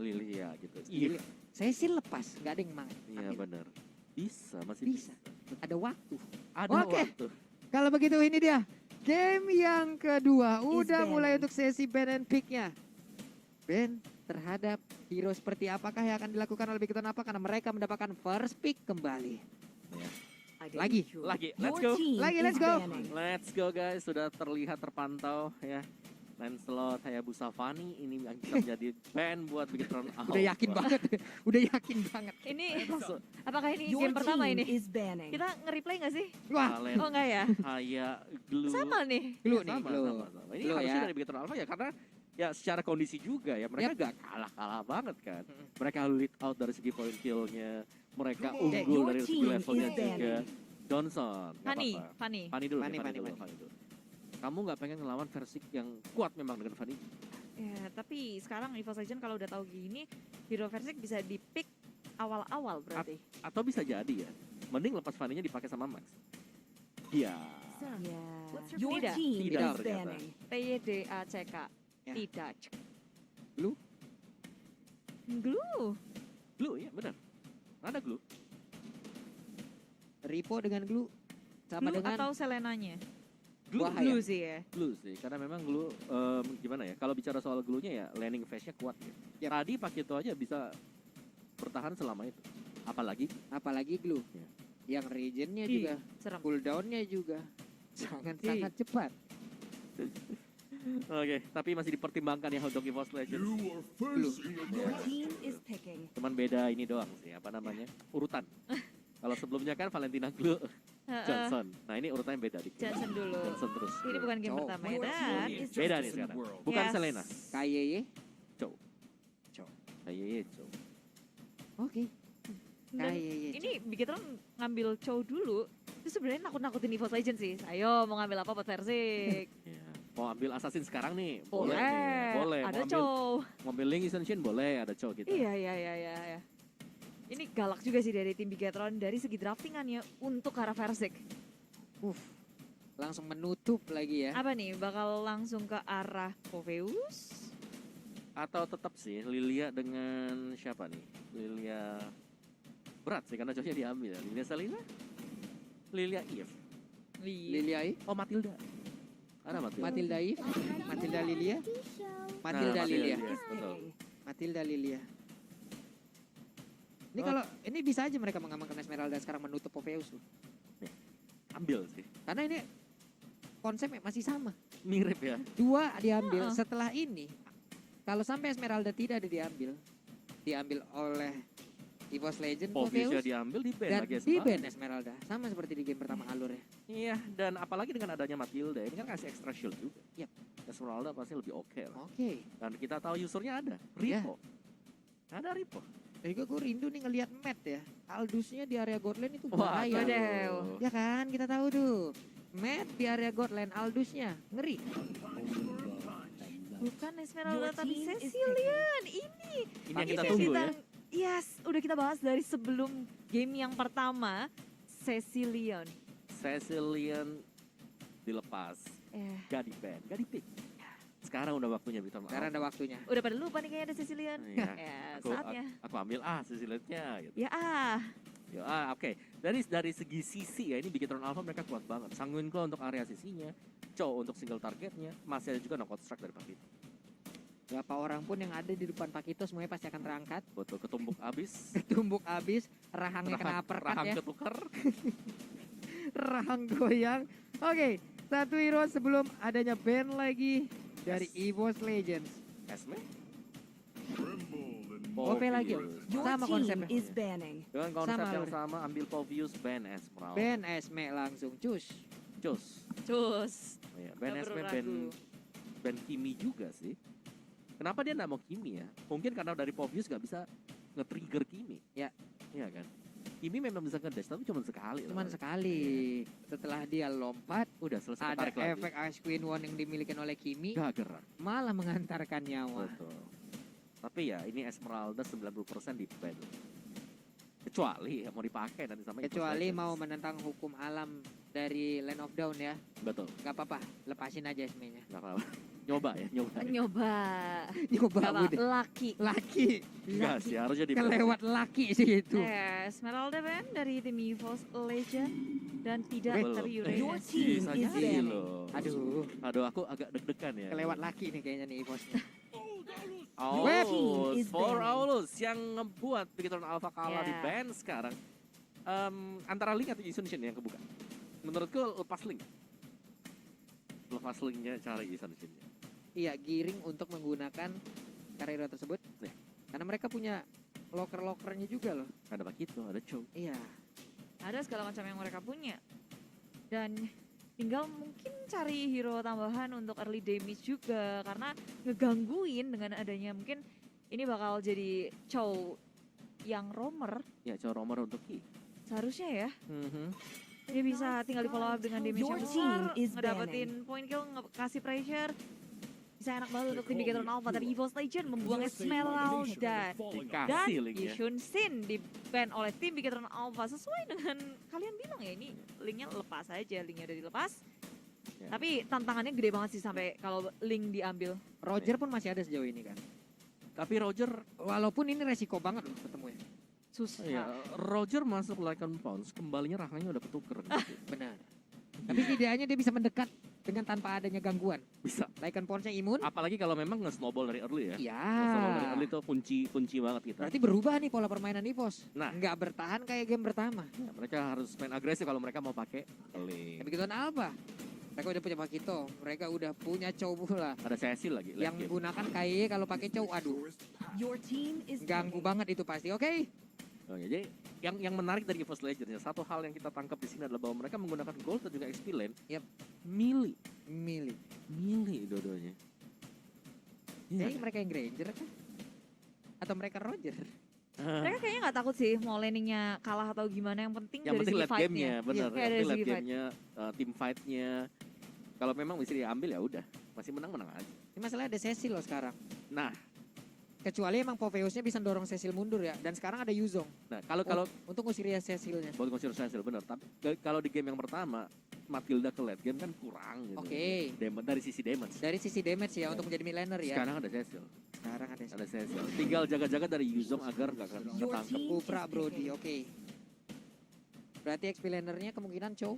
Lilia gitu. Lilia. Saya sih lepas, nggak ada yang mau. Iya benar. Bisa, masih Bisa. Ada waktu. Ada Oke. waktu. Kalau begitu ini dia game yang kedua. Udah Is mulai banning. untuk sesi ban and pick-nya. Ban terhadap hero seperti apakah yang akan dilakukan oleh Big Top apa karena mereka mendapatkan first pick kembali. Lagi. Lagi, Your let's go. team Lagi, is let's go. banning. Let's go guys, sudah terlihat terpantau ya. Lancelot Hayabusa Fanny ini yang bisa menjadi ban buat Bigetron Alpha. Udah yakin banget. Udah yakin banget. Ini apakah ini Your game pertama team ini? is banning. Kita nge-replay nggak sih? Wah, Kalian Oh enggak ya? kayak glue. Sama nih. glue nih, Sama, glue. sama. Ini Glue harusnya ya. dari Bigetron Alpha ya karena ya secara kondisi juga ya mereka gak kalah banget kan. Mereka lead out dari segi point kill-nya, mereka unggul Your dari segi team levelnya is juga. banning. Johnson, nggak Fanny, apa-apa. Fanny. Fanny dulu, Fanny, ya, Fanny, dulu, Fanny dulu. Kamu nggak pengen ngelawan versi yang kuat memang dengan Fanny? Ya, tapi sekarang EVO Legends kalau udah tahu gini, hero Versik bisa di-pick awal-awal berarti. Atau bisa jadi ya, mending lepas Fanny-nya dipakai sama Max. Iya. Ya. Your Tidak. team Tidak is ternyata. banning. TYDACK. Ya. Tidak. Glue? Glue. Glue ya, benar. Ada glue. Ripo dengan glue sama Glue dengan atau Selenanya? Glue, Bahaya. Glue sih ya. glue sih, karena memang glue gimana ya? Kalau bicara soal glue-nya ya landing phase-nya kuat ya. Yap. Tadi Pakito aja bisa bertahan selama itu. apalagi glue. Ya. Yang regionnya Ih, juga, serem. cooldown-nya juga sangat cepat. Oke, tapi masih dipertimbangkan ya untuk EVO Legends. You are first in your Your class. team is picking. Cuman beda ini doang sih, apa namanya? Urutan. Kalau sebelumnya kan Valentina Glue Johnson. Nah, ini urutannya beda dikit. Johnson dulu. Johnson terus. Ini bukan game Cowok. pertama ya, Your Dan. team is Beda just nih in sekarang. the world. Bukan Yes. Selena. KYY. Chow. Chow. Iya, Chow. Oke. Dan KYY. ini Bigetron ngambil Chow dulu. Itu sebenarnya nakut-nakutin EVO Legends sih. Ayo mau ngambil apa buat Versik? Ya. Mau ambil Assassin sekarang nih? Boleh. nih. Boleh. Ada Mau ambil, Chow. mau ambil Link Ascension boleh, ada Chow kita. Iya. Ini galak juga sih dari tim Bigetron dari segi draftingannya untuk arah Versik. Langsung menutup lagi ya. Apa nih? Bakal langsung ke arah Poveus? Atau tetap sih Lilia dengan siapa nih? Lilia berat sih karena Chow-nya diambil. Lilia Selena? Lilia Eve? Lilia I, Oh, Matilda. Ada Matilda. Matilda I, Matilda Lilia, Nah, Matilda Lilia, Yes, betul. Matilda Lilia. Ini kalau ini bisa aja mereka mengamankan Esmeralda sekarang menutup Poveus loh. Ambil sih. Karena ini konsepnya masih sama. Mirip ya. Dua diambil. Heeh. Setelah ini, kalau sampai Esmeralda tidak ada diambil oleh EVOS Legend, Poveusnya Poveus, diambil di ban dan lagi di ban Esmeralda. Sama seperti di game pertama alur ya. Iya, dan apalagi dengan adanya Matilda, ini kan kasih extra shield juga. Yap. Esmeralda pasti lebih oke lah. Oke. Dan kita tahu usernya ada, Ya. Ripo. Ada Ripo. Dan juga gue rindu nih ngelihat Matt ya. Aldusnya di area Godland itu Wah, bahaya. Waduh. Ya kan, kita tahu tuh. Matt di area Godland, Aldusnya ngeri. Bukan Esmeralda Your tapi team is Cecilian. Ini Ini yang kita sesi tunggu ya. Yes, udah kita bahas dari sebelum game yang pertama. Cecilian. Cecilian dilepas, gak di ban, gak di pick. Sekarang udah waktunya Victor. Sekarang ada waktunya. Udah pada lupa nih kayaknya ada Cecilian. Iya. Ya, Aku, saatnya. aku ambil Ceciliannya gitu. Ya Ya, oke. Dari segi sisi ya ini Bigetron Alpha mereka kuat banget. Sanguin Claw untuk area sisinya, Chow untuk single targetnya, masih ada juga knockout strike dari Pakito. Berapa orang pun yang ada di depan Pakito semuanya pasti akan terangkat. Betul, ketumbuk abis. Ketumbuk abis, rahangnya kena uppercut rahang ya. ketukar. Rahang goyang. Oke, satu hero sebelum adanya ban lagi dari EVOS Legends. Esme. Tremble and OP lagi. Povius. Your Sama team konsepnya. is banning. Dengan konsep Sama, yang Lur. sama, ambil Povius, ban Esmeralda. Ban Esme langsung cus. Cus. cus. Ya, ban Nggak Esme, perlu ban, ragu. ban Kimi juga sih. Kenapa dia nggak mau Kimi ya? Mungkin karena dari Povius nggak bisa nge-trigger Kimi. Ya. Iya kan? Kimi memang bisa nge-dash, tapi cuma sekali. Cuman loh. sekali. Setelah dia lompat, Udah selesai, ada tarik lagi. efek Ice Queen One yang dimiliki oleh Kimi, Gak gerak. malah mengantarkan nyawa. Betul. Tapi ya ini Esmeralda 90% di ban. Kecuali ya mau dipakai nanti sama Kecuali Legends. mau menentang hukum alam dari Land of Dawn ya. Betul. Gak apa-apa, lepasin aja Esme-nya. Gak apa-apa. Nyoba ya, nyoba. Nyoba. Nyoba Apa? udah. Laki. Laki. Enggak sih, harusnya di Kelewat laki sih itu. Esmeralda Ben dari tim EVOS Legend dan tidak Belum. Teriure. Your team Bisa is jadi banning. loh. Aduh, Aku agak deg-degan ya. kelewat laki nih kayaknya nih bosnya. Your team Aulus, is for banning. Aulus yang ngebuat Bigetron Alpha kalah di Yeah. ban sekarang. Antara Link atau Jisun Shin yang kebuka. Menurutku lepas Link. Lepas Linknya cari Jisun Shin. Iya, giring untuk menggunakan Karero tersebut. Ya. Karena mereka punya loker-lokernya juga loh. Ada Pakito, ada Chow. Iya. Ada segala macam yang mereka punya. Dan tinggal mungkin cari hero tambahan untuk early damage juga. Karena ngegangguin dengan adanya mungkin ini bakal jadi Chow yang roamer. Ya, Chow Romer untuk Ki. Seharusnya ya. Mhm. Dia bisa tinggal di follow up dengan damage Your yang team besar. is Ngedapetin point kill, kasih pressure. Bisa enak banget untuk tim Bigetron Alpha dari EVOS Legend membuang Esmeralda. Dan Dikasih Linknya. Yishun Sin di-ban oleh tim Bigetron Alpha sesuai dengan kalian bilang ya, ini linknya lepas aja, linknya udah dilepas. Ya. Tapi tantangannya gede banget sih sampai kalau link diambil. Roger pun masih ada sejauh ini kan. Tapi Roger, Walaupun ini resiko banget loh ketemunya. Susah. ya, Roger masuk Lycan Pounce, kembalinya rahangnya udah ketuker. Gitu. Benar. Tapi setidaknya dia bisa mendekat dengan tanpa adanya gangguan. Bisa. Lycan Ponsnya imun. Apalagi kalau memang nge-snowball dari early ya. Iya. Nge-snowball dari early itu kunci banget gitu. Berarti berubah nih pola permainan EVOS. Nah. Nggak bertahan kayak game pertama. Ya, mereka harus main agresif kalau mereka mau pakai early. Tapi gitu apa? Mereka udah punya Pakito, mereka udah punya Chow pula. Ada Cecil lagi. late Yang game. menggunakan KY kalau pakai Chow, aduh, Your team is ganggu banning. banget itu pasti. Oke. Oh, ya, jadi yang menarik dari EVOS Legends ya, satu hal yang kita tangkap di sini adalah bahwa mereka menggunakan gold dan juga XP lane. Yep. Melee, Milih. dua-duanya. Kayaknya mereka yang Granger kan? Atau mereka Roger? Mereka kayaknya nggak takut sih mau laningnya kalah atau gimana, yang penting Yang dari penting segi late fight-nya. game-nya, benar. Iya, Yang dari penting late segi fight. game-nya, team fight-nya. Kalau memang bisa diambil ya udah, masih menang aja. Ini masalah ada Cecil loh sekarang. Nah, Kecuali emang Poveusnya bisa dorong Cecil mundur ya. Dan sekarang ada Yuzong. kalau Untuk ngusir ya Cecilnya. buat konsider Cecil benar, tapi kalau di game yang pertama Matilda ke late game kan kurang gitu. Oke. Dari sisi damage. Dari sisi damage ya untuk menjadi mid laner ya. Sekarang ada Cecil. Sekarang ada Ada Cecil. Tinggal jaga-jaga dari Yuzong agar gak akan Your ketangkep. team Upra is Brody, banning. oke. Berarti XP lanernya kemungkinan Chow,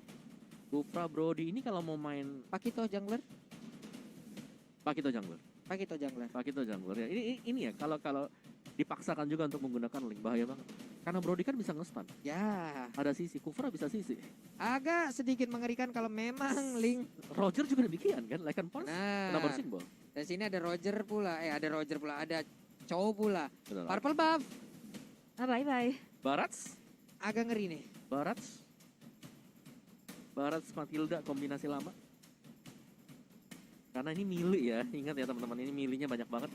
Bufra Brody ini kalau mau main Pakito jungler, Pakito jungler. Pakito jungler. Ya. Ini ya kalau dipaksakan juga untuk menggunakan link bahaya banget. Karena Brody kan bisa nge-stun. Ya, Ada sisi, Kufra bisa sisi. agak sedikit mengerikan kalau memang Link. Roger juga demikian kan, Lycan Pons. Kena Nah, bersin bol. dan sini ada Roger pula, ada Chow pula. Benar. Purple buff, Ah, bye-bye. Barats, agak ngeri nih. Barats Matilda kombinasi lama. Karena ini milih ya, ingat ya teman-teman, ini milihnya banyak banget.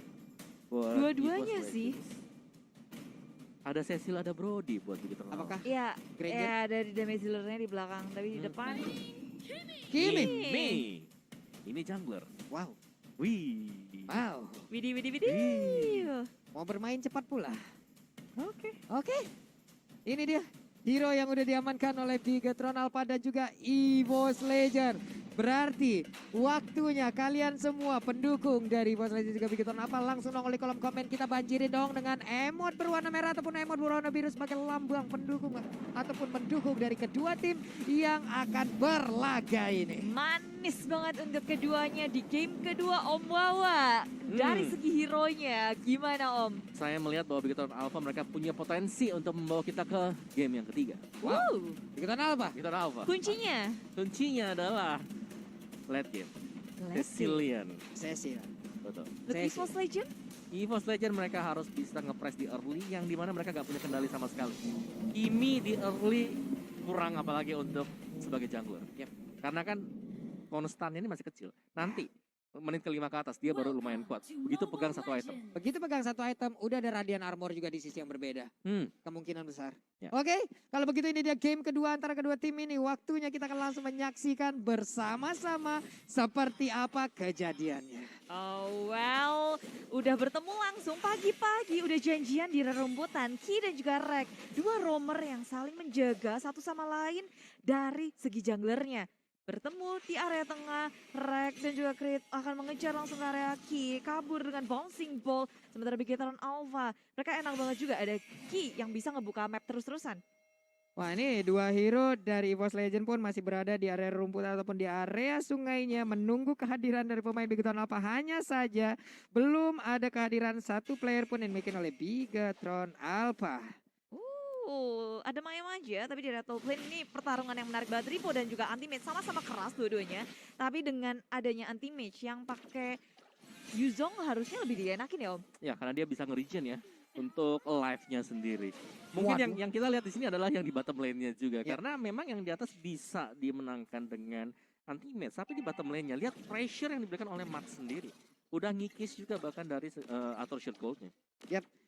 Buat Dua-duanya EVOS sih. Legends. Ada Cecil, ada Brody buat begitu. Apakah Iya, Granger? ya dari damage dealernya di belakang, tapi di depan Kimi? Mei. Ini jungler. Wow, Wih. wow. Widi. Wih. Mau bermain cepat pula. Oke. Oke, ini dia hero yang udah diamankan oleh Bigetron Alpha dan juga EVOS Legend. Berarti waktunya kalian semua pendukung dari EVOS Legend juga Bigetron Alpha langsung nongol di kolom komen, kita banjirin dong dengan emot berwarna merah ataupun emot berwarna biru sebagai lambang pendukung ataupun mendukung dari kedua tim yang akan berlaga ini. Manis banget untuk keduanya di game kedua Om Wawa. Dari segi hero-nya, gimana Om? Saya melihat bahwa Bigetron Alpha mereka punya potensi untuk membawa kita ke game yang ketiga. Wow, Bigetron Alpha. Bigetron Alpha. kuncinya. Kuncinya adalah late game. Cecilian. Cecil. Betul. Untuk Saya EVOS Legend, EVOS Legend mereka harus bisa nge-press di early yang dimana mereka gak punya kendali sama sekali. Kimi di early kurang apalagi untuk sebagai jungler. Karena kan konstannya ini masih kecil. Nanti menit ke-5 ke atas dia baru lumayan kuat. Begitu pegang satu item. Begitu pegang satu item, udah ada Radiant Armor juga di sisi yang berbeda. Kemungkinan besar. Ya. Oke, kalau begitu ini dia game kedua antara kedua tim ini. Waktunya kita akan langsung menyaksikan bersama-sama seperti apa kejadiannya. oh well, udah bertemu langsung pagi-pagi, udah janjian di rerumputan. Ki dan juga Rek, dua roamer yang saling menjaga satu sama lain dari segi junglernya. bertemu di area tengah. Rek dan juga Creed akan mengejar langsung ke area Ki, kabur dengan bouncing ball. Sementara Bigetron Alpha, mereka enak banget juga ada Ki yang bisa ngebuka map terus-terusan. Wah, ini dua hero dari EVOS Legend pun masih berada di area rumput ataupun di area sungainya menunggu kehadiran dari pemain Bigetron Alpha. Hanya saja belum ada kehadiran satu player pun yang dimiliki oleh Bigetron Alpha. Ada Maya tapi di Battle Plane ini pertarungan yang menarik banget. Ripo dan juga Anti-Mage sama-sama keras dua-duanya. Tapi dengan adanya Anti-Mage yang pakai Yuzong harusnya lebih dienakin ya Om. Ya, karena dia bisa nge-regen ya untuk live-nya sendiri. Mungkin Waduh. yang kita lihat di sini adalah yang di bottom lane-nya juga. Ya. Karena memang yang di atas bisa dimenangkan dengan anti-match. Tapi di bottom lane-nya, lihat pressure yang diberikan oleh Matt sendiri. Udah ngikis juga bahkan dari Arthur Shield Gold-nya.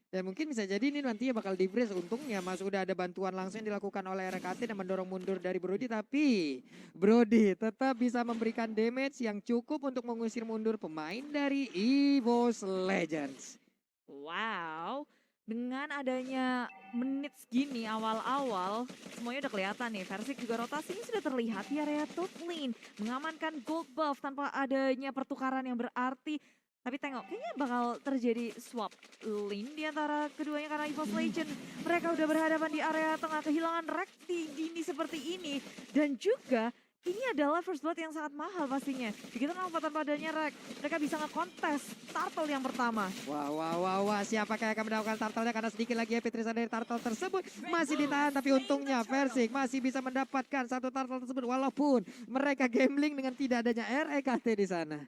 Dan mungkin bisa jadi ini nantinya bakal di-freeze. Untungnya Mas udah ada bantuan langsung yang dilakukan oleh RKT dan mendorong mundur dari Brody. Tapi Brody tetap bisa memberikan damage yang cukup untuk mengusir mundur pemain dari EVOS Legends. Wow, dengan adanya menit segini awal-awal, semuanya udah kelihatan nih. Versik juga rotasinya sudah terlihat di area top lane. Mengamankan gold buff tanpa adanya pertukaran yang berarti. Tapi tengok, kayaknya bakal terjadi swap lane di antara keduanya karena EVOS Legend. Mereka udah berhadapan di area tengah, kehilangan Rekti dini seperti ini. Dan juga ini adalah first blood yang sangat mahal pastinya. Begitu kalau tanpa adanya Rek, mereka bisa ngekontes turtle yang pertama. Wah. Siapakah yang akan mendapatkan turtle-nya? Karena sedikit lagi ya Petrisa dari turtle tersebut masih ditahan. Tapi untungnya Versik masih bisa mendapatkan satu turtle tersebut. Walaupun mereka gambling dengan tidak adanya REKT di sana.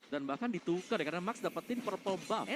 Dan bahkan ditukar ya, karena Max dapetin purple buff.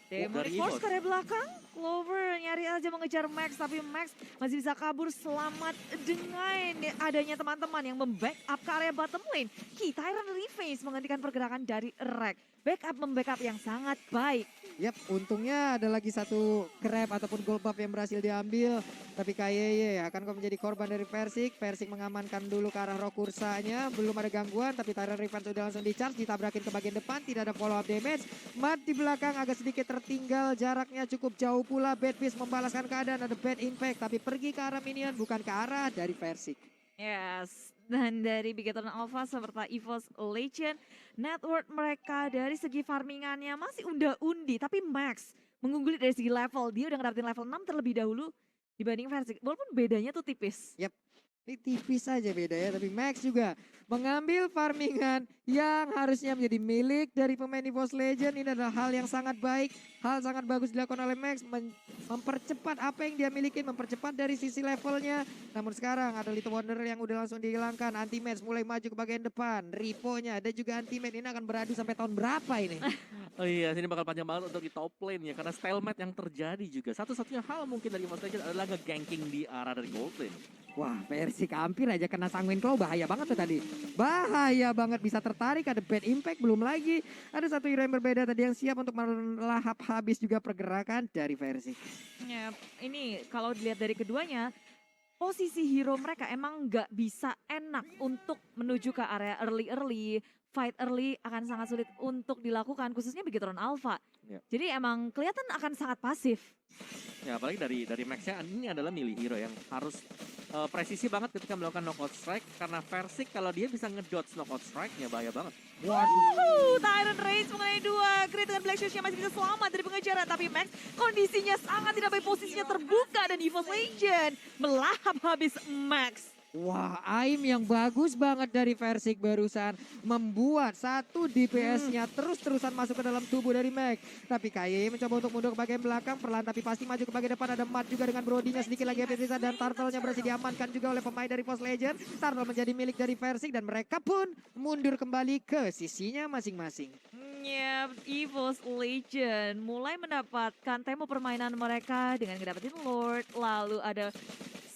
Demonic dari Force EVOS. ke area belakang, Clover nyari aja mengejar Max, tapi Max masih bisa kabur selamat dengan adanya teman-teman yang membackup ke area bottom lane. Ki, Tyrant Reface menghentikan pergerakan dari Rek. Membackup yang sangat baik. Yap, untungnya ada lagi satu grab ataupun gold buff yang berhasil diambil. Tapi KYY akan menjadi korban dari Versik. Versik mengamankan dulu ke arah roh kursanya. Belum ada gangguan, tapi Tyrant Revenge sudah langsung di-charge. Ditabrakin ke bagian depan, tidak ada follow up damage. Matt di belakang agak sedikit tertinggal. Jaraknya cukup jauh pula. Bad Beast membalaskan keadaan, ada bad impact. Tapi pergi ke arah minion, bukan ke arah dari Versik. Yes, dan dari Bigetron Alpha serta EVOS Legend, net worth mereka dari segi farmingannya masih unda-undi, tapi Max mengungguli dari segi level. Dia udah ngedapetin level 6 terlebih dahulu dibanding Versik, walaupun bedanya tuh tipis. Ini tipis saja beda ya, tapi Max juga mengambil farmingan yang harusnya menjadi milik dari pemain EVOS Legend. Ini adalah hal yang sangat baik, hal sangat bagus dilakukan oleh Max, mempercepat apa yang dia miliki, mempercepat dari sisi levelnya. Namun sekarang ada Little Wanderer yang udah langsung dihilangkan. Anti-Match mulai maju ke bagian depan, Ripo-nya ada juga Anti-Match. Ini akan beradu sampai tahun berapa ini? Oh iya, sini bakal panjang banget untuk di top lane ya, karena stalemate yang terjadi juga. Satu-satunya hal mungkin dari EVOS Legends adalah nge-ganking di arah dari gold lane. Wah, Versik hampir aja kena Sanguine Claw, bahaya banget tuh tadi. Bahaya banget, bisa tertarik, ada bad impact, belum lagi. Ada satu hero yang berbeda tadi yang siap untuk melahap habis juga pergerakan dari Versik. Ya, ini kalau dilihat dari keduanya, posisi hero mereka emang nggak bisa enak untuk menuju ke area early. Fight early akan sangat sulit untuk dilakukan, khususnya Bigetron Alpha. Ya. Jadi emang kelihatan akan sangat pasif. Ya apalagi dari Max-nya ini adalah milih hero yang harus presisi banget ketika melakukan knockout strike, karena Versik kalau dia bisa ngedodge knockout strike-nya bahaya banget. Tyrant Rage mengenai 2, Creed dengan Black Shoes-nya masih bisa selamat dari pengejaran, tapi Max kondisinya sangat tidak baik, posisinya terbuka dan EVOS Legend melahap habis Max. Wah, aim yang bagus banget dari Versik barusan membuat satu DPS-nya terus-terusan masuk ke dalam tubuh dari Max. Tapi KY mencoba untuk mundur ke bagian belakang, perlahan tapi pasti maju ke bagian depan. Ada Matt juga dengan Brody-nya sedikit lagi Petrisa, dan Turtle-nya berhasil diamankan juga oleh pemain dari EVOS Legend. Turtle menjadi milik dari Versik dan mereka pun mundur kembali ke sisinya masing-masing. Yep, EVOS Legend mulai mendapatkan tempo permainan mereka dengan ngedapetin Lord, lalu ada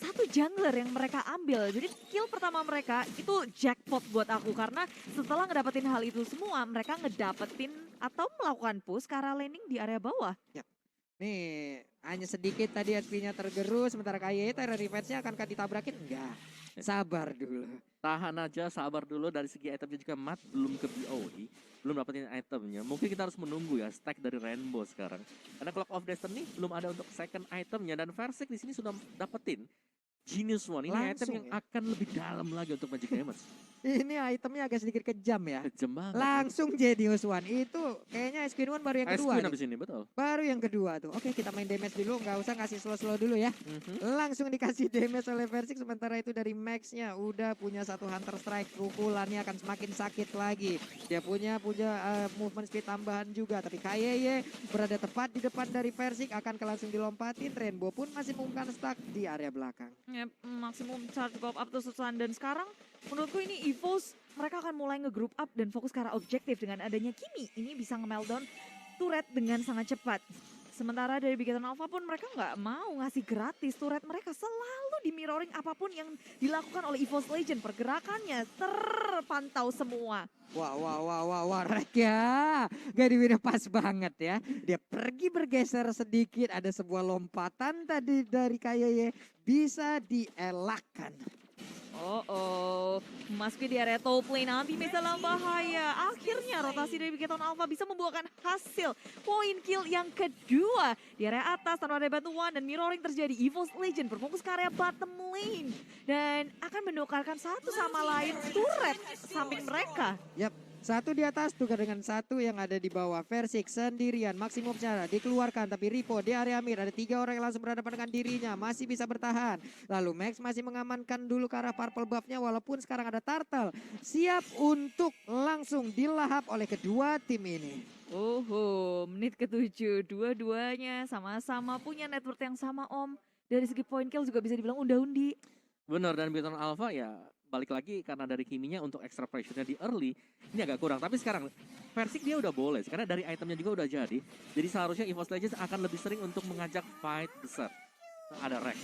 satu jungler yang mereka ambil. Jadi kill pertama mereka itu jackpot buat aku, karena setelah ngedapetin hal itu semua, mereka ngedapetin atau melakukan push ke arah laning di area bawah. Nih, hanya sedikit tadi HP-nya tergerus, sementara KY Tyrant Revenge-nya akankah ditabrakin? Enggak, sabar dulu. Tahan aja, sabar dulu. Dari segi itemnya juga Matt belum ke BOE, belum dapetin itemnya. Mungkin kita harus menunggu ya stack dari Rainbow sekarang. Karena Clock of Destiny belum ada untuk second itemnya, dan Versik di sini sudah dapetin Genius One, ini item Langsung yang ya? akan lebih dalam lagi untuk Magic Diamonds. Ini itemnya agak sedikit kejam ya. Kejam banget. Langsung Genius One. Itu kayaknya Ice Queen One baru yang Ice kedua Queen nih. abis ini, betul. Baru yang kedua tuh. Oke, kita main damage dulu, nggak usah kasih slow-slow dulu ya. Langsung dikasih damage oleh Versik, sementara itu dari Max-nya udah punya satu Hunter Strike, pukulannya akan semakin sakit lagi. Dia punya movement speed tambahan juga, tapi KYY berada tepat di depan dari Versik, akan langsung dilompatin. Rainbow pun masih mungkin stuck di area belakang. Yep, maksimum charge go up to Susan, dan sekarang menurutku ini EVOS mereka akan mulai nge-group up dan fokus ke arah objektif dengan adanya Kimi. Ini bisa nge-meltdown turret dengan sangat cepat. Sementara dari Bigoton Alpha pun mereka nggak mau ngasih gratis turret, mereka selalu di mirroring apapun yang dilakukan oleh EVOS Legend. Pergerakannya terpantau semua. Wah, Rek ya. Gadiwinnya pas banget ya. Dia pergi bergeser sedikit, ada sebuah lompatan tadi dari KYY, bisa dielakkan. Memasuki di area top lane, nanti dalam bahaya. Akhirnya rotasi dari Bigoton Alpha bisa membuahkan hasil poin kill yang kedua. Di area atas tanpa ada bantuan dan mirroring terjadi. EVOS Legend berfokus ke area bottom lane dan akan menukarkan satu sama lain turret samping mereka. Yap, satu di atas tukar dengan satu yang ada di bawah. Versik sendirian, maksimum cara dikeluarkan, tapi Ripo di area mid ada 3 orang yang langsung berhadapan dengan dirinya, masih bisa bertahan. Lalu Max masih mengamankan dulu ke arah purple buff-nya, walaupun sekarang ada Turtle siap untuk langsung dilahap oleh kedua tim ini. Menit ke-7, dua-duanya sama-sama punya network yang sama, Om. Dari segi point kill juga bisa dibilang unda-undi. Benar, dan Bigoton Alpha ya balik lagi karena dari Kiminya untuk extra pressure-nya di early ini agak kurang. Tapi sekarang Versik dia udah boleh karena dari itemnya juga udah jadi. Jadi seharusnya EVOS Legends akan lebih sering untuk mengajak fight besar. Ada Rex,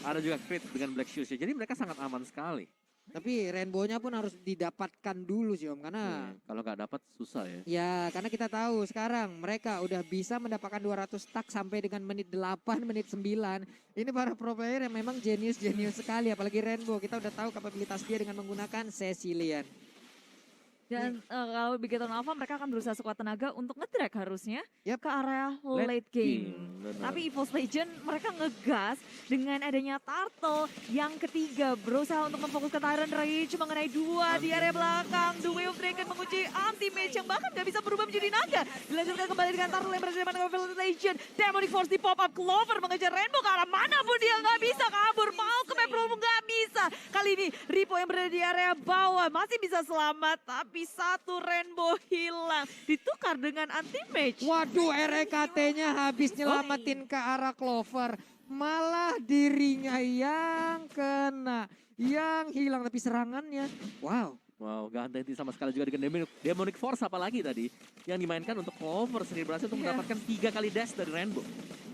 ada juga Crit dengan Black Shoes. Jadi mereka sangat aman sekali. Tapi Rainbow-nya pun harus didapatkan dulu sih Om, karena Kalau nggak dapat susah ya. ya, karena kita tahu sekarang mereka udah bisa mendapatkan 200 stack sampai dengan menit 8, menit 9. Ini para pro player yang memang jenius sekali, apalagi Rainbow. Kita udah tahu kapabilitas dia dengan menggunakan Cecilian. Dan kalau Bigoton Alpha mereka akan berusaha sekuat tenaga untuk nge-drag harusnya Yap. ke area Late late game. benar. Tapi EVOS Legend mereka ngegas dengan adanya Turtle yang ketiga berusaha untuk memfokus ke Tyrant Rage mengenai 2 di area belakang. The Way of Dragon mengunci anti-mage yang bahkan gak bisa berubah menjadi naga. Dilanjutkan kembali dengan Turtle yang berada di depan EVOS Legend. Demonic Force di pop-up, Clover mengejar Rainbow ke arah mana pun dia gak bisa kabur. Malcolm April gak bisa. Kali ini Ripo yang berada di area bawah masih bisa selamat, tapi satu Rainbow hilang. Ditukar dengan anti-mage. Waduh, RKT-nya habis nyelamatin ke arah Clover. Malah dirinya yang kena, yang hilang, tapi serangannya. Wow. Wow, gak henti sama sekali juga dengan Demonic Force apalagi tadi yang dimainkan untuk Clover sendiri berhasil untuk Iya. mendapatkan 3 kali dash dari Rainbow.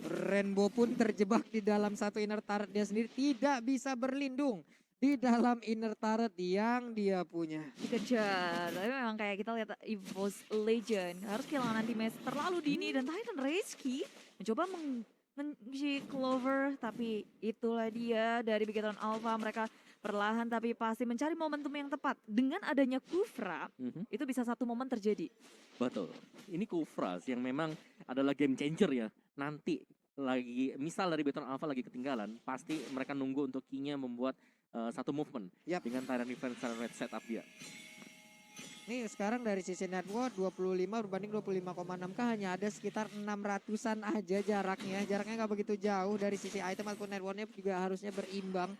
Rainbow pun terjebak di dalam satu inner turret dia sendiri, tidak bisa berlindung di dalam inner turret yang dia punya. Dikejar, tapi memang kayak kita lihat EVOS Legend harus kehilangan anti-mage terlalu dini, dan Titan Reski mencoba mengunci Clover, tapi itulah dia dari Bigoton Alpha. Mereka perlahan tapi pasti mencari momentum yang tepat. Dengan adanya Kufra, itu bisa satu momen terjadi. Betul. Ini Kufras yang memang adalah game changer ya. Nanti lagi misal dari Bigoton Alpha lagi ketinggalan, pasti mereka nunggu untuk King-nya membuat satu movement Yap. dengan Tyrant Defense Red setup dia. Nih sekarang dari sisi network 25 berbanding 25,6k, hanya ada sekitar 600-an aja jaraknya. Jaraknya nggak begitu jauh, dari sisi item ataupun networknya juga harusnya berimbang.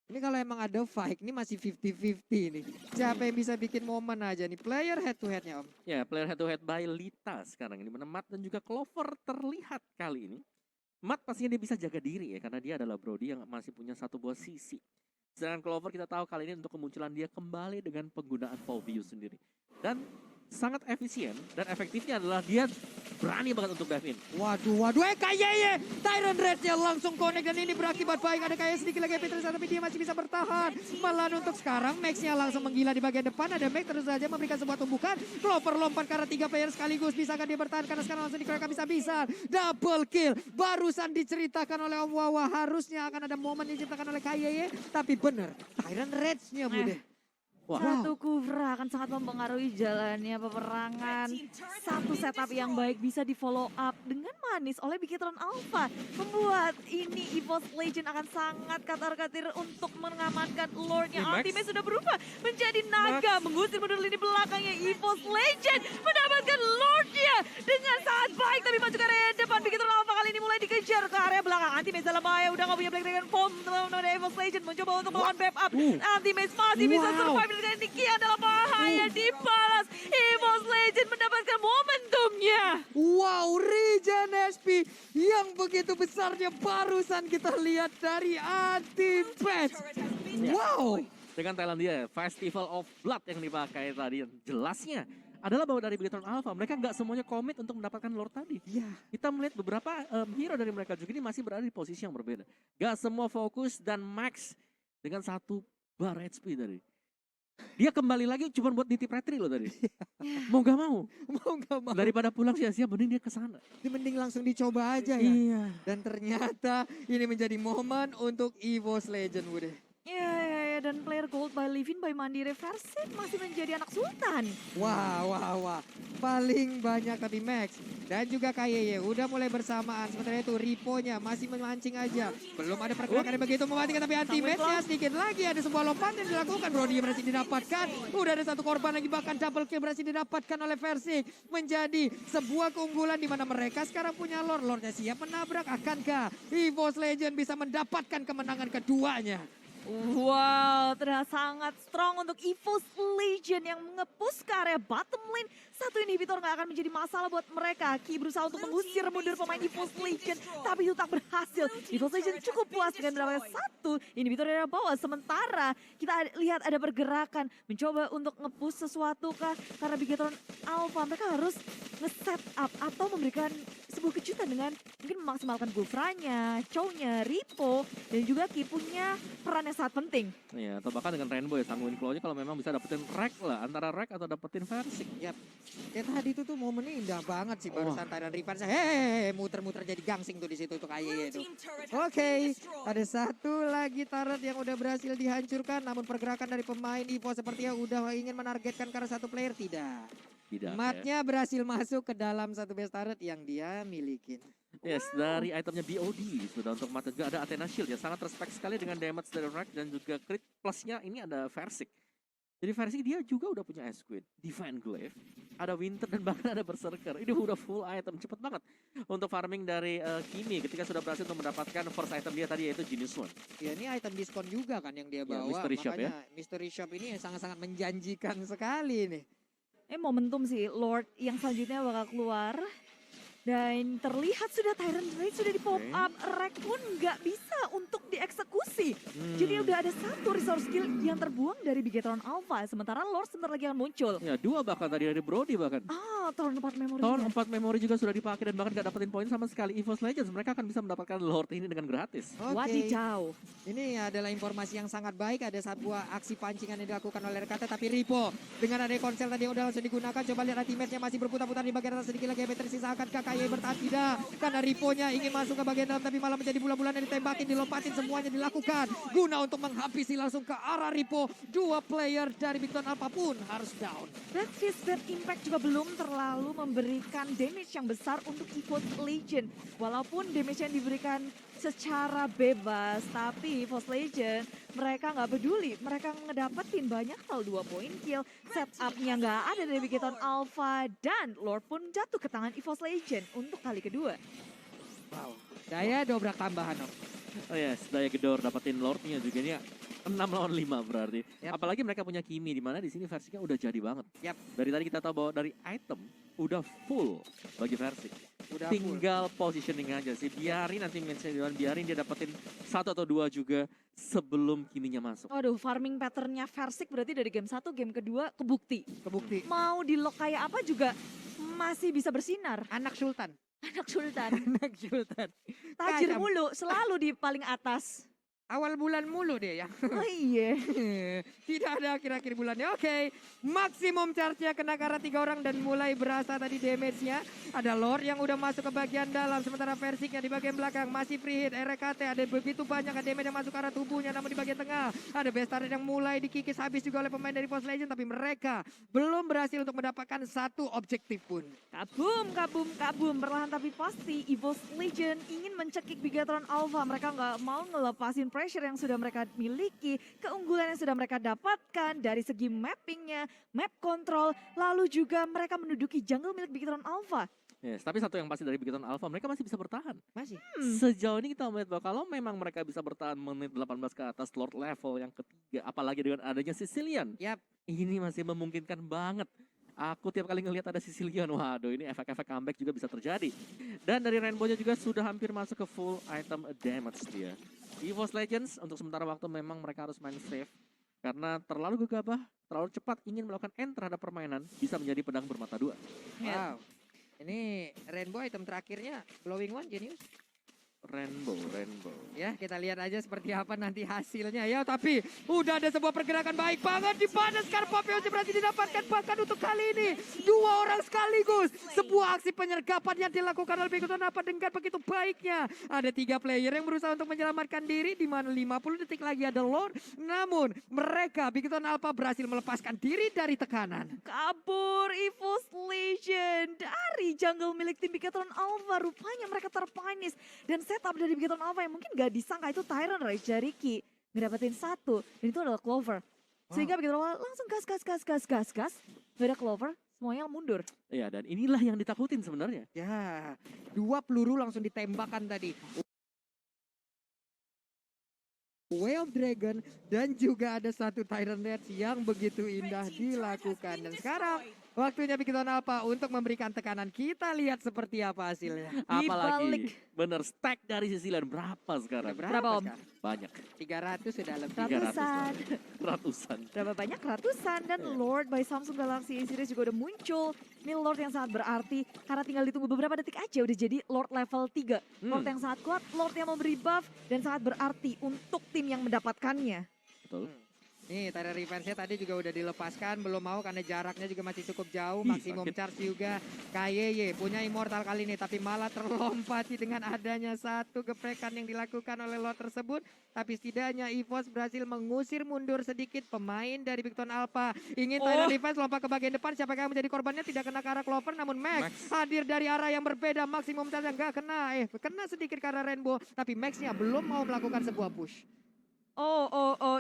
Ini kalau emang ada fight, ini masih 50-50 nih. Siapa yang bisa bikin momen aja nih, player head to headnya Om. Ya, player head to head by Lita sekarang ini, mana Matt dan juga Clover terlihat kali ini. Matt pastinya dia bisa jaga diri ya, karena dia adalah Brody yang masih punya satu buah sisi. Sedangkan Clover kita tahu kali ini untuk kemunculan dia kembali dengan penggunaan Fauvius sendiri. Dan sangat efisien dan efektifnya adalah dia berani banget untuk dive in. Waduh, KYY, Tyrant Red-nya langsung connect dan ini berakibat baik. Ada kayak sedikit lagi Petrus tapi dia masih bisa bertahan. Malah untuk sekarang Max-nya langsung menggila di bagian depan. Ada Max terus saja memberikan sebuah tumbukan. Clover lompat karena 3 player sekaligus. Bisakah dia bertahan? Karena sekarang langsung dikeluarkan bisa. Double kill. Barusan diceritakan oleh Om Wawa, harusnya akan ada momen yang diciptakan oleh KYY. Tapi bener, Tyrant Red-nya bude. Wah. Satu Kufra akan sangat mempengaruhi jalannya peperangan. Satu setup yang baik bisa di follow up dengan manis oleh Bigetron Alpha. Membuat ini EVOS Legend akan sangat katar-katir untuk mengamankan Lordnya. Max. Ultimate sudah berubah menjadi naga. Mengusir mundur lini belakangnya EVOS Legend. Mendapatkan Lordnya dengan sangat baik. Tapi maju ke area depan. Bigetron Alpha kali ini mulai dikejar ke area belakang. Anti-Maze dalam bahaya. Udah gak punya Black Dragon Bomb. Teman-teman dari EVOS Legend mencoba untuk melawan backup up. Anti-Maze masih bisa Wow. survive dengan Nikia dalam bahaya. Dibalas. EVOS Legend mendapatkan momentumnya. Wow, regen SP yang begitu besarnya barusan kita lihat dari Anti-Maze. Wow. Dengan Thailandia, Festival of Blood yang dipakai tadi. Jelasnya adalah bahwa dari Bigetron Alpha, mereka nggak semuanya komit untuk mendapatkan Lord tadi. Ya, Kita melihat beberapa hero dari mereka juga ini masih berada di posisi yang berbeda. Gak semua fokus dan Max dengan 1 bar HP tadi. Dia kembali lagi cuma buat nitip retri loh tadi. Mau gak mau. mau gak mau. Daripada pulang sia-sia, mending dia ke sana. Mending langsung dicoba aja ya. Iya. Dan ternyata ini menjadi momen untuk EVOS Legend, Bude. Ya, dan player gold by Livin by Mandiri Persib masih menjadi anak sultan. Wah. Paling banyak tadi Max. Dan juga KYY udah mulai bersamaan. Sementara itu Ripo-nya masih memancing aja. Belum ada pergerakan yang begitu mematikan, tapi Anti-Maze-nya sedikit lagi. Ada sebuah lompatan yang dilakukan. Brody berhasil didapatkan. Udah ada satu korban lagi, bahkan double kill berhasil didapatkan oleh Persib. Menjadi sebuah keunggulan di mana mereka sekarang punya Lord. Lordnya siap menabrak. Akankah EVOS Legend bisa mendapatkan kemenangan keduanya? Wow, terasa sangat strong untuk EVOS Legend yang nge-push ke area bottom lane. Satu inhibitor nggak akan menjadi masalah buat mereka. Ki berusaha untuk mengusir mundur pemain EVOS Legend, tapi itu tak berhasil. EVOS Legend cukup puas dengan mendapatkan 1 inhibitor dari bawah. Sementara kita lihat ada pergerakan, mencoba untuk nge-push sesuatu kah? Karena Bigetron Alpha mereka harus nge-set up atau memberikan sebuah kejutan dengan mungkin memaksimalkan Gufranya, Chow-nya, Ripo, dan juga Ki punya peran yang sangat penting. Iya, atau bahkan dengan Rainbow ya, sangguin claw-nya kalau memang bisa dapetin rack lah. Antara rack atau dapetin Versik. Yap. Ya tadi itu tuh momennya indah banget sih barusan Tyrant Reaper. Hehehe, muter-muter jadi gangsing tuh di situ tuh KYY itu. Oke, ada satu lagi turret yang udah berhasil dihancurkan, namun pergerakan dari pemain EVOS sepertinya udah ingin menargetkan karena satu player tidak. Tidak. Matnya berhasil masuk ke dalam satu base turret yang dia milikin. Yes, dari itemnya BOD sudah untuk mata juga ada Athena Shield ya, sangat respect sekali dengan damage dari rack dan juga crit plusnya ini ada Versik. Jadi Versik dia juga udah punya Squid, Divine Glaive, ada Winter dan bahkan ada Berserker. Ini udah full item, cepet banget untuk farming dari Kimi ketika sudah berhasil untuk mendapatkan first item dia tadi yaitu Genius One. Ya ini item diskon juga kan yang dia Ya, bawa. Mystery Shop ya. Makanya Mystery Shop ini sangat-sangat menjanjikan sekali nih. Momentum sih, Lord yang selanjutnya bakal keluar. Dan terlihat sudah Tyrant Rage sudah di pop up, Rack pun nggak bisa untuk dieksekusi. Jadi udah ada satu resource skill yang terbuang dari Bigetron Alpha, sementara Lord sebentar lagi akan muncul. Ya, 2 bahkan tadi dari Brody bahkan. Tahun 4 memori. Tahun 4 memori juga sudah dipakai dan bahkan gak dapetin poin sama sekali. EVOS Legends mereka akan bisa mendapatkan Lord ini dengan gratis. Oke. Wadidaw. Ini adalah informasi yang sangat baik. Ada sebuah aksi pancingan yang dilakukan oleh RKT. Tapi Ripo dengan ada konsel tadi yang udah langsung digunakan. Coba lihat teammate-nya masih berputar-putar di bagian atas. Sedikit lagi yang tersisa. Akankah KYY bertahan? Tidak. Karena Ripo-nya ingin masuk ke bagian dalam. Tapi malah menjadi bulan-bulan yang ditembakin, dilompatin. Semuanya dilakukan. Guna untuk menghabisi langsung ke arah Ripo. 2 player dari Bigetron Alpha pun harus down. Black Fist Bad Impact juga belum terlalu memberikan damage yang besar untuk EVOS Legend. Walaupun damage yang diberikan secara bebas, tapi EVOS Legend mereka nggak peduli. Mereka ngedapetin banyak hal, 2 point kill, setupnya nggak ada dari Bigetron Alpha, dan Lord pun jatuh ke tangan EVOS Legend untuk kali kedua. Wow. Daya dobrak tambahan, Om. Oh yes, Daya Gedor dapetin Lordnya juga ini 6 lawan 5 berarti. Yap. Apalagi mereka punya Kimi di mana di sini versinya udah jadi banget. Yap. Dari tadi kita tahu bahwa dari item udah full bagi Versik. Udah full. Tinggal positioning aja sih. Biarin nanti Menseduan, biarin dia dapetin 1 atau 2 juga sebelum Kiminya masuk. Waduh, farming patternnya Versik berarti dari game 1, game kedua kebukti. Kebukti. Mau di lock kayak apa juga masih bisa bersinar. Anak Sultan. Anak Sultan, Anak Sultan. tajir Kacam. mulu, selalu di paling atas. awal bulan mulu deh ya. Oh iya. Tidak ada akhir-akhir bulannya. Oke, maksimum charge-nya kena karena 3 orang dan mulai berasa tadi damage-nya. Ada Lord yang udah masuk ke bagian dalam, sementara Versiknya di bagian belakang masih free hit. RKT ada begitu banyak damage yang masuk ke arah tubuhnya, namun di bagian tengah ada Bestari yang mulai dikikis habis juga oleh pemain dari Force Legend, tapi mereka belum berhasil untuk mendapatkan satu objektif pun. Kabum, kabum, kabum. Perlahan tapi pasti EVOS Legend ingin mencekik Bigatron Alpha. Mereka nggak mau ngelepasin pressure yang sudah mereka miliki, keunggulan yang sudah mereka dapatkan dari segi mappingnya, map control, lalu juga mereka menduduki jungle milik Bigatron Alpha. Yes, tapi satu yang pasti dari Bigatron Alpha, mereka masih bisa bertahan. Masih. Sejauh ini kita melihat bahwa kalau memang mereka bisa bertahan menit 18 ke atas Lord level yang ketiga, apalagi dengan adanya Sicilian, Yap. ini masih memungkinkan banget. Aku tiap kali ngelihat ada Sicilian, waduh ini efek-efek comeback juga bisa terjadi. Dan dari Rainbow-nya juga sudah hampir masuk ke full item damage dia. EVOS Legends untuk sementara waktu memang mereka harus main safe. Karena terlalu gegabah, terlalu cepat ingin melakukan end terhadap permainan, bisa menjadi pedang bermata dua. Wow. Ini Rainbow item terakhirnya Glowing One Genius. Rainbow. Ya, kita lihat aja seperti apa nanti hasilnya ya. Tapi udah ada sebuah pergerakan baik banget di mana Scarpopio berhasil didapatkan bahkan untuk kali ini 2 orang sekaligus. Sebuah aksi penyergapan yang dilakukan oleh Bigatron Alpha dengan begitu baiknya. Ada 3 player yang berusaha untuk menyelamatkan diri di mana 50 detik lagi ada Lord. Namun mereka Bigatron Alpha berhasil melepaskan diri dari tekanan. Kabur EVOS Legend dari jungle milik tim Bigatron Alpha. Rupanya mereka terpanis. Dan setup dari Bigatron Alpha yang mungkin gak disangka itu Tyrant Raja Ricky. Ngedapetin 1. Dan itu adalah Clover. Sehingga Bigatron Alpha langsung gas. Gak ada Clover, semuanya mundur. Iya, dan inilah yang ditakutin sebenarnya. Ya, 2 peluru langsung ditembakkan tadi. Way of Dragon dan juga ada 1 Tyrant Rage yang begitu indah dilakukan. Dan sekarang waktunya Bigatron Alpha untuk memberikan tekanan. Kita lihat seperti apa hasilnya. Apalagi bener stack dari Sicilian berapa sekarang? Berapa, Om? sekarang? Banyak. 300 sudah lebih. Ratusan. Ratusan. Berapa banyak? Ratusan. Dan Lord by Samsung Galaxy A Series juga udah muncul. Ini Lord yang sangat berarti karena tinggal ditunggu beberapa detik aja udah jadi Lord level 3. Lord yang sangat kuat, Lord yang memberi buff dan sangat berarti untuk tim yang mendapatkannya. Betul. Nih, Tyrant Revenge-nya tadi juga udah dilepaskan, belum mau karena jaraknya juga masih cukup jauh, Ih, maksimum sakit. charge juga. KYY punya immortal kali ini, tapi malah terlompati dengan adanya 1 geprekan yang dilakukan oleh Lord tersebut. Tapi setidaknya EVOS berhasil mengusir mundur sedikit pemain dari Bigatron Alpha. Ingin Tyrant Revenge lompat ke bagian depan, siapa yang menjadi korbannya tidak kena ke arah Clover, namun Max hadir dari arah yang berbeda, maksimum charge nggak kena, kena sedikit ke arah Rainbow, tapi Max-nya belum mau melakukan sebuah push.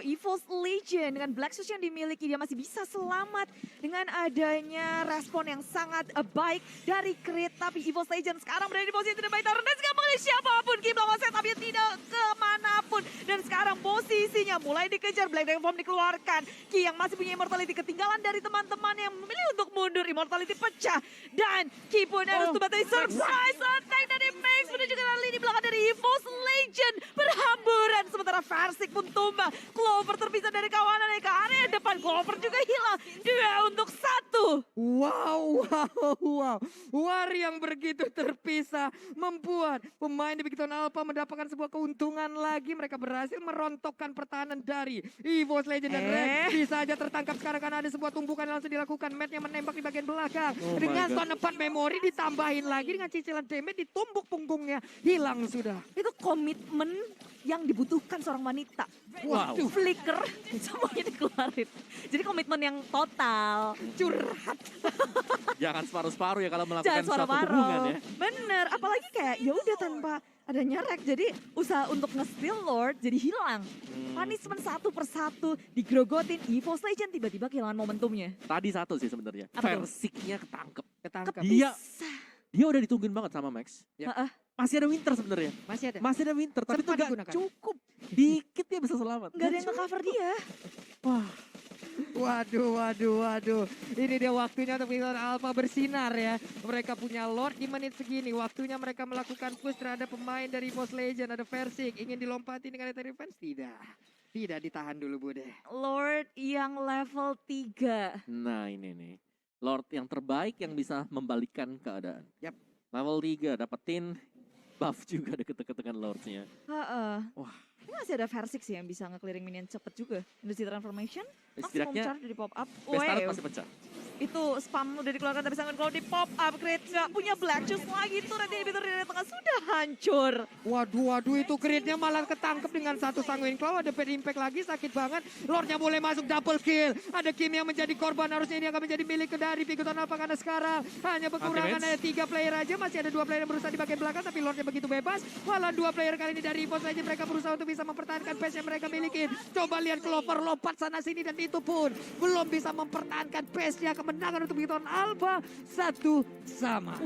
EVOS Legend dengan Black Shoes yang dimiliki dia masih bisa selamat dengan adanya respon yang sangat baik dari Crit. Tapi EVOS Legend sekarang berada di posisi tidak baik. Dan sekarang mengenai siapapun Kim lawan set tapi tidak kemanapun. Dan sekarang posisinya mulai dikejar, Black Dragon Form dikeluarkan. Ki yang masih punya immortality ketinggalan dari teman-teman yang memilih untuk mundur. Immortality pecah dan Ki pun harus tuh surprise attack dari Max menuju ke lini belakang dari EVOS Legend berhamburan. Sementara Versik pun tumbang. Clover terpisah dari kawanannya ke area depan. Clover juga hilang. 2 untuk 1. Wow. War yang begitu terpisah membuat pemain di Bigatron Alpha mendapatkan sebuah keuntungan lagi. Mereka berhasil merontokkan pertahanan dari EVOS Legend dan Rex. Bisa aja tertangkap sekarang karena ada sebuah tumpukan yang langsung dilakukan. Matt yang menembak di bagian belakang. Dengan Stone 4 memori ditambahin lagi dengan cicilan damage ditumbuk punggungnya. Hilang sudah. Itu komitmen yang dibutuhkan seorang wanita. Wow. Flicker, semuanya dikeluarin. Jadi komitmen yang total. Curhat. Jangan separuh-separuh ya kalau melakukan Jangan suatu hubungan suara-paro. ya. Bener, apalagi kayak ya udah tanpa adanya Rek. Jadi usaha untuk nge-steal Lord jadi hilang. Punishment 1 per 1 digrogotin. EVOS Legend tiba-tiba kehilangan momentumnya. Tadi 1 sih sebenarnya. Apa tuh? Versiknya ketangkep. Ketangkep. Dia udah ditungguin banget sama Max. Ya. Masih ada Winter sebenarnya. Masih ada. Masih ada Winter, tapi itu Sempat gak digunakan. cukup. Dikit dia bisa selamat. Gak ada yang nge-cover dia. Wah, Waduh. Ini dia waktunya untuk Bigatron Alpha bersinar ya. Mereka punya Lord di menit segini. Waktunya mereka melakukan push terhadap pemain dari EVOS Legend. Ada Versik. Ingin dilompati dengan Tyrant Revenge? Tidak ditahan dulu Bude. Lord yang level 3. nah ini nih. Lord yang terbaik yang bisa membalikkan keadaan. Yap. Level 3 dapetin buff juga deket-deket dengan Lordnya. Heeh. Wah, Ini masih ada Versix sih yang bisa nge-clearing minion cepet juga. Industri Transformation, maximum Setidaknya charge dari pop up. best turret Weh, pasti pecah. itu spam udah dikeluarkan tapi sangat kalau di pop up Creed nggak punya black shoes lagi tuh nanti inhibitor dari tengah sudah hancur. Waduh, itu gridnya malah ketangkep dengan satu Sanguine Claw. Ada bad impact lagi, sakit banget. Lordnya boleh masuk double kill. Ada Kim yang menjadi korban, harusnya ini akan menjadi milik dari Bigoton Alpha karena sekarang hanya kekurangan Ultimate. ada 3 player aja. Masih ada 2 player yang berusaha di bagian belakang, tapi Lordnya begitu bebas. Walau 2 player kali ini dari EVOS aja mereka berusaha untuk bisa mempertahankan pace yang mereka miliki. Coba lihat Clover lompat sana sini dan itu pun belum bisa mempertahankan pace-nya. Kemenangan untuk Bigoton Alpha 1-1.